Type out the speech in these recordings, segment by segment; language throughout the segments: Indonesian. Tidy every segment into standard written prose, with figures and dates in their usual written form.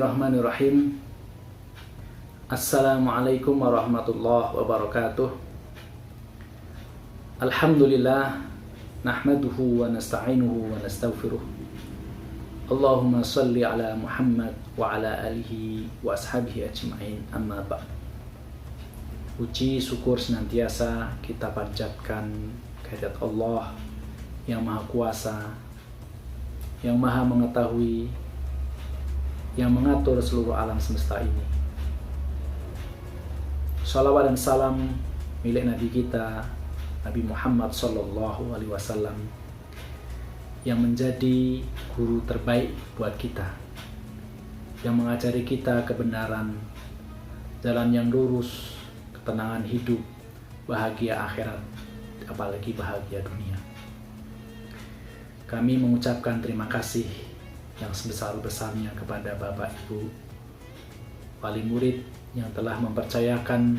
Bismillahirrahmanirrahim. Assalamualaikum warahmatullahi wabarakatuh. Alhamdulillah, nahmaduhu wa nasta'inuhu wa nastaghfiruh. Allahumma salli ala Muhammad wa ala alihi wa ashabihi ajma'in, amma ba'd. Puji syukur senantiasa kita panjatkan kehadirat Allah yang Maha Kuasa, yang Maha Mengetahui, yang mengatur seluruh alam semesta ini. Shalawat dan salam milik Nabi kita, Nabi Muhammad Sallallahu Alaihi Wasallam, yang menjadi guru terbaik buat kita, yang mengajari kita kebenaran, jalan yang lurus, ketenangan hidup, bahagia akhirat, apalagi bahagia dunia. Kami mengucapkan terima kasih yang sebesar-besarnya kepada Bapak Ibu wali murid yang telah mempercayakan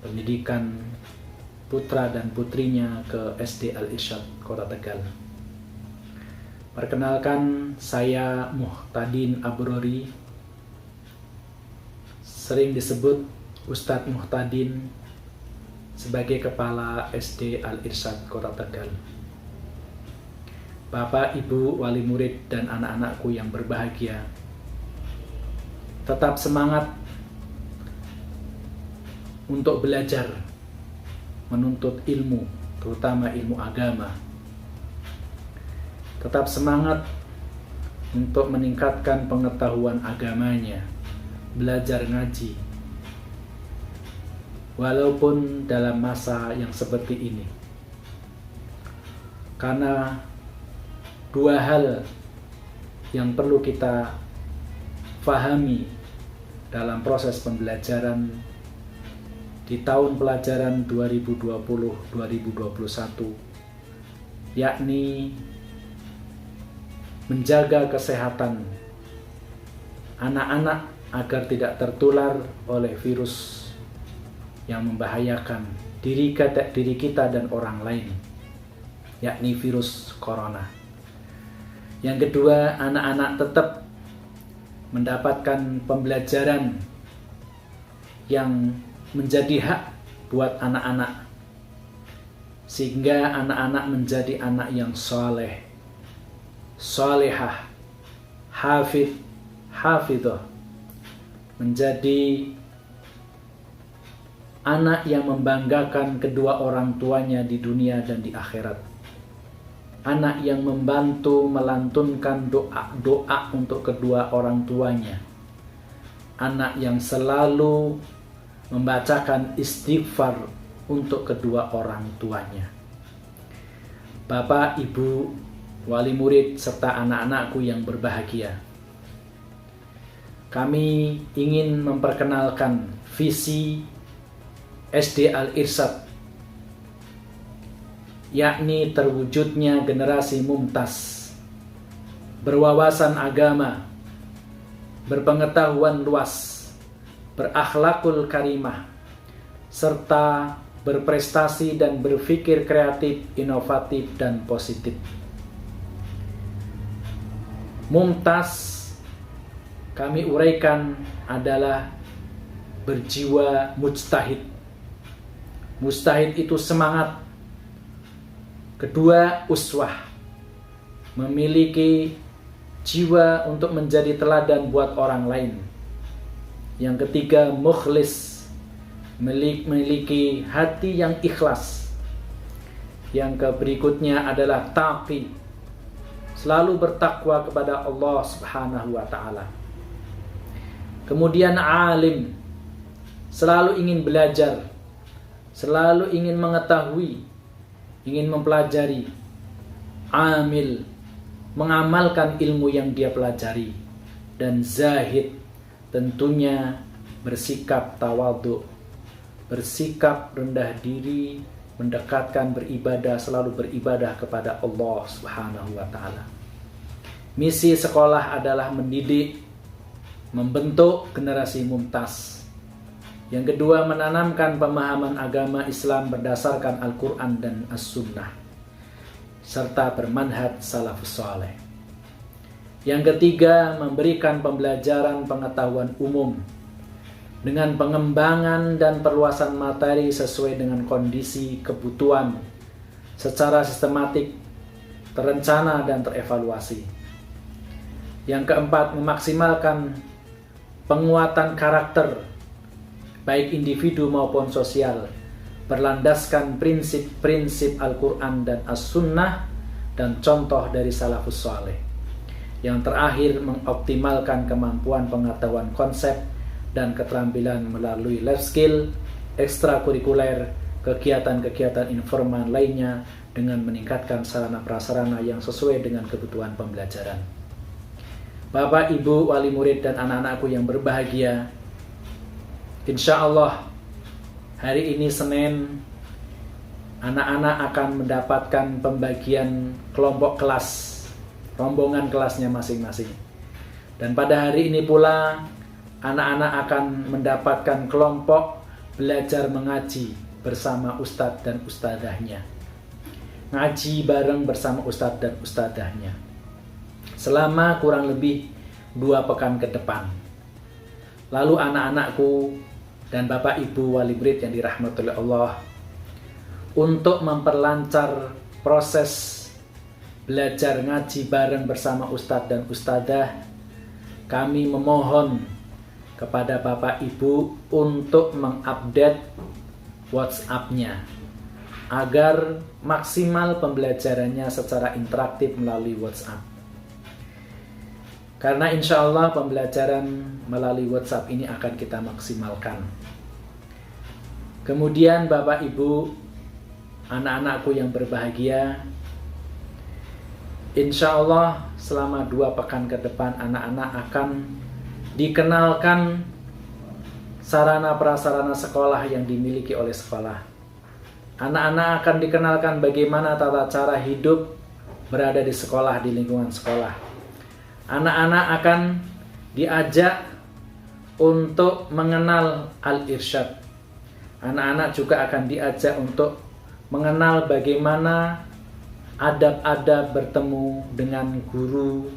pendidikan putra dan putrinya ke SD Al-Irsyad Kota Tegal. Perkenalkan, saya Muhtadin Abrori, sering disebut Ustadz Muhtadin, sebagai Kepala SD Al-Irsyad Kota Tegal. Bapak, Ibu, wali murid, dan anak-anakku yang berbahagia, tetap semangat untuk belajar, menuntut ilmu, terutama ilmu agama. Tetap semangat untuk meningkatkan pengetahuan agamanya, belajar ngaji, walaupun dalam masa yang seperti ini. Karena dua hal yang perlu kita fahami dalam proses pembelajaran di tahun pelajaran 2020-2021, yakni menjaga kesehatan anak-anak agar tidak tertular oleh virus yang membahayakan diri kita dan orang lain, yakni virus corona. Yang kedua, anak-anak tetap mendapatkan pembelajaran yang menjadi hak buat anak-anak, sehingga anak-anak menjadi anak yang soleh, solehah, hafid, hafidah, menjadi anak yang membanggakan kedua orang tuanya di dunia dan di akhirat. Anak yang membantu melantunkan doa-doa untuk kedua orang tuanya. Anak yang selalu membacakan istighfar untuk kedua orang tuanya. Bapak, Ibu, wali murid, serta anak-anakku yang berbahagia, kami ingin memperkenalkan visi SD Al-Irsyad, yakni terwujudnya generasi mumtaz, berwawasan agama, berpengetahuan luas, berakhlakul karimah, serta berprestasi dan berpikir kreatif, inovatif, dan positif. Mumtaz kami uraikan adalah berjiwa mujtahid. Mujtahid itu semangat. Kedua, uswah, memiliki jiwa untuk menjadi teladan buat orang lain. Yang ketiga, mukhlis, memiliki hati yang ikhlas. Yang berikutnya adalah taqi, selalu bertakwa kepada Allah Subhanahu wa ta'ala. Kemudian alim, selalu ingin belajar, selalu ingin mengetahui, ingin mempelajari. Amil, mengamalkan ilmu yang dia pelajari. Dan zahid, tentunya bersikap tawadhu, bersikap rendah diri, mendekatkan beribadah, selalu beribadah kepada Allah Subhanahu wa ta'ala. Misi sekolah adalah mendidik, membentuk generasi mumtaz. Yang kedua, menanamkan pemahaman agama Islam berdasarkan Al-Quran dan As-Sunnah, serta bermanhaj salafus saleh. Yang ketiga, memberikan pembelajaran pengetahuan umum dengan pengembangan dan perluasan materi sesuai dengan kondisi kebutuhan secara sistematik, terencana, dan terevaluasi. Yang keempat, memaksimalkan penguatan karakter baik individu maupun sosial berlandaskan prinsip-prinsip Al-Quran dan As-Sunnah dan contoh dari salafus saleh. Yang terakhir, mengoptimalkan kemampuan pengetahuan konsep dan keterampilan melalui life skill, ekstrakurikuler, kegiatan-kegiatan informal lainnya dengan meningkatkan sarana prasarana yang sesuai dengan kebutuhan pembelajaran. Bapak, Ibu, wali murid, dan anak-anakku yang berbahagia, insya Allah hari ini Senin, anak-anak akan mendapatkan pembagian kelompok kelas, rombongan kelasnya masing-masing. Dan pada hari ini pula, anak-anak akan mendapatkan kelompok belajar mengaji bersama ustadz dan ustadzahnya. Ngaji bareng bersama ustadz dan ustadzahnya selama kurang lebih 2 pekan ke depan. Lalu anak-anakku dan Bapak Ibu wali murid yang dirahmati oleh Allah, untuk memperlancar proses belajar ngaji bareng bersama ustadz dan ustadzah, kami memohon kepada Bapak Ibu untuk mengupdate WhatsApp-nya agar maksimal pembelajarannya secara interaktif melalui WhatsApp. Karena insya Allah pembelajaran melalui WhatsApp ini akan kita maksimalkan. Kemudian Bapak Ibu, anak-anakku yang berbahagia, insya Allah selama 2 pekan ke depan anak-anak akan dikenalkan sarana prasarana sekolah yang dimiliki oleh sekolah. Anak-anak akan dikenalkan bagaimana tata cara hidup berada di sekolah, di lingkungan sekolah. Anak-anak akan diajak untuk mengenal al-irsyad. Anak-anak juga akan diajak untuk mengenal bagaimana adab-adab bertemu dengan guru,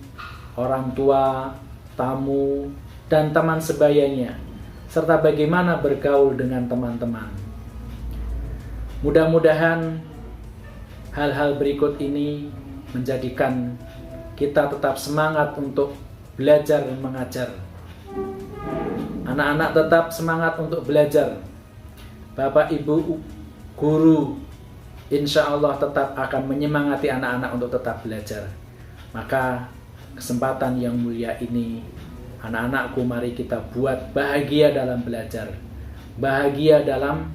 orang tua, tamu, dan teman sebayanya, serta bagaimana bergaul dengan teman-teman. Mudah-mudahan hal-hal berikut ini menjadikan kita tetap semangat untuk belajar dan mengajar. Anak-anak tetap semangat untuk belajar. Bapak, Ibu, guru, insya Allah tetap akan menyemangati anak-anak untuk tetap belajar. Maka kesempatan yang mulia ini, anak-anakku, mari kita buat bahagia dalam belajar, bahagia dalam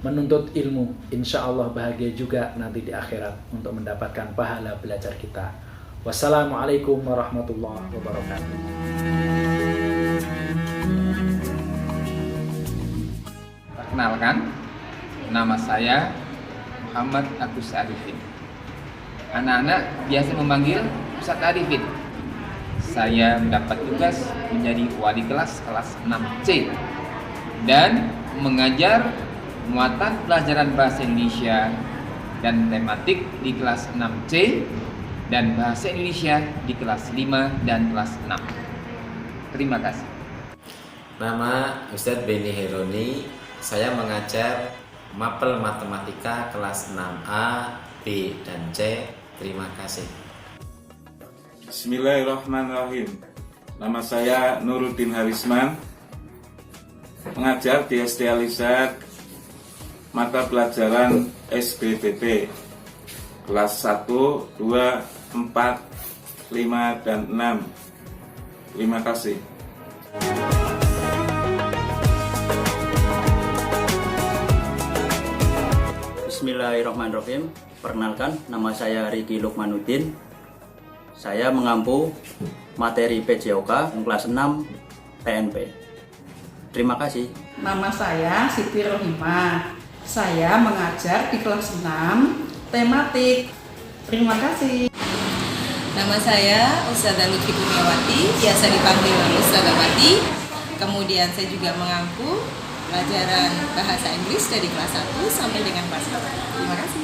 menuntut ilmu. Insya Allah bahagia juga nanti di akhirat untuk mendapatkan pahala belajar kita. Wassalamualaikum warahmatullahi wabarakatuh. Perkenalkan, nama saya Muhammad Agus Arifin. Anak-anak biasa memanggil Ustaz Arifin. Saya mendapat tugas menjadi wali kelas 6C dan mengajar muatan pelajaran bahasa Indonesia dan tematik di kelas 6C dan bahasa Indonesia di kelas 5 dan kelas 6. Terima kasih. Nama Ustadz Beni Heroni. Saya mengajar mapel matematika kelas 6A, B, dan C. Terima kasih. Bismillahirrahmanirrahim. Nama saya Nuruddin Harisman, mengajar di SD Alisat mata pelajaran SBTT kelas 1, 2, 4, 5, dan 6. Terima kasih. Bismillahirrahmanirrahim. Perkenalkan, nama saya Riki Lukmanuddin. Saya mengampu materi PJOK kelas 6 TNP. Terima kasih. Nama saya Siti Rohimah. Saya mengajar di kelas 6 tematik. Terima kasih. Nama saya Ustazah Lutfi Kurniawati, biasa dipanggil Ustazawati. Kemudian saya juga mengampu pelajaran bahasa Inggris dari kelas 1 sampai dengan kelas 4. Terima kasih.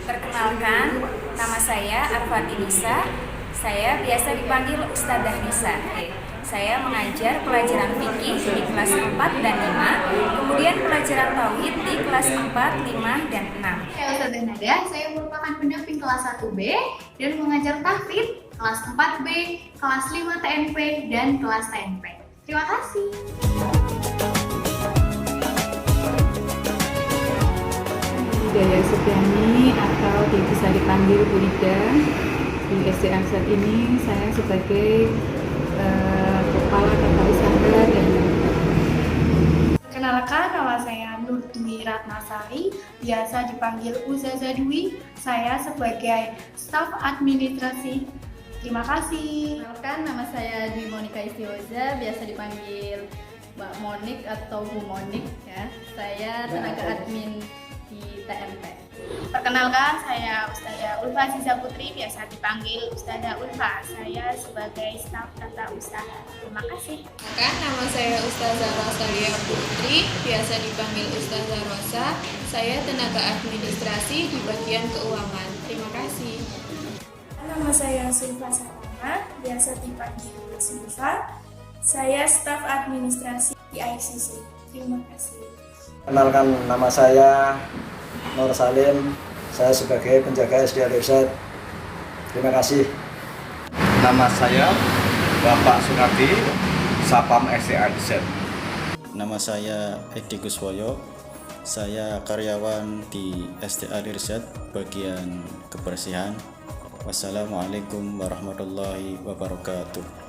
Perkenalkan, nama saya Arfati Nisa. Saya biasa dipanggil Ustadzah Nisa. Saya mengajar pelajaran fikih di kelas 4 dan 5, kemudian pelajaran tauhid di kelas 4, 5, dan 6. Saya Ustadzah Nada, saya merupakan pendamping kelas 1B dan mengajar tahfidz kelas 4B, kelas 5 TNP, dan kelas TNP. Terima kasih. Hidayah Supiani atau bisa dipanggil Bu Ida. Di SD Amsat ini saya sebagai kepala tata usaha dan Kenalkan, nama saya Nur Dwi Ratnasari, biasa dipanggil Ustazah Dwi. Saya sebagai staf administrasi. Terima kasih. Kenalkan, nama saya Dwi Monika Istioza, biasa dipanggil Mbak Monik atau Bu Monik ya. Saya tenaga admin di TNP. Perkenalkan, saya Ustazah Ulfa Aziza Putri, biasa dipanggil Ustazah Ulfa. Saya sebagai staf tata usaha. Terima kasih. Nama saya Ustazah Rosalia Putri, biasa dipanggil Ustazah Rosa. Saya tenaga administrasi di bagian keuangan. Terima kasih. Nama saya Sulfa Sarana, biasa dipanggil Sulfa. Saya staf administrasi di ICC. Terima kasih. Kenalkan, nama saya Nur Salim, saya sebagai penjaga SD Al-Irsyad. Terima kasih. Nama saya Bapak Sunardi, Sapam SD Al-Irsyad. Nama saya Edi Guswoyo, saya karyawan di SD Al-Irsyad bagian kebersihan. Wassalamualaikum warahmatullahi wabarakatuh.